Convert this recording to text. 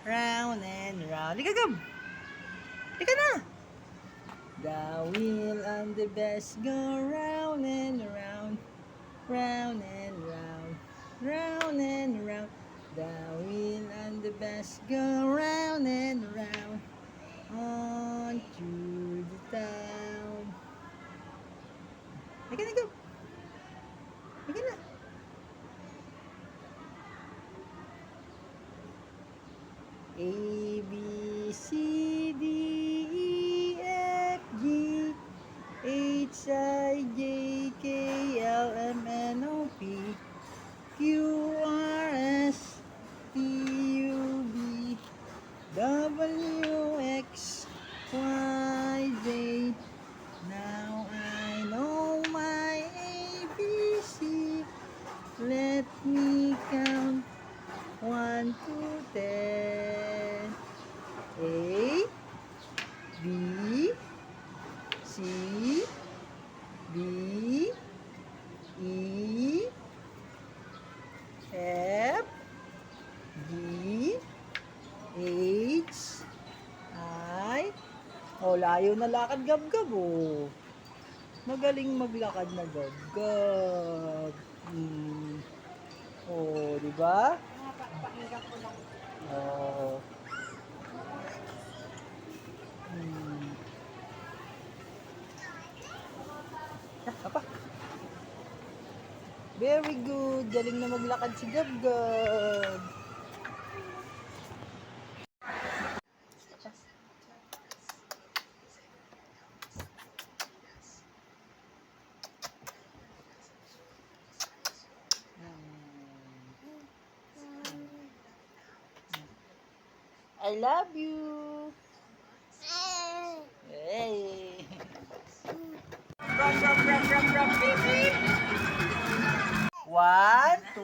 round and round. Lika, Gab! Lika na! The wheel and the best go round and round, round and round, round and round. The wheel and the best go round and round, on through the town. Lika na, Gab! Lika na! A, B, C, D, E, F, G, H, I, J, K, L, M, N, O, P, Q, R, S, T, U, V, W, X, Y, Z. Now I know my ABC. Let me count 1 to 10. A, B, C, D, E, F, G, H, I. Oh, layo na lakad, Gab-Gab, oh. Magaling maglakad na Gab-Gab. Oh, di ba? Oh. Apa? Very good. Galing na maglakad si Gab-Gab. I love you. Hey. From, beep, beep. 1, 2,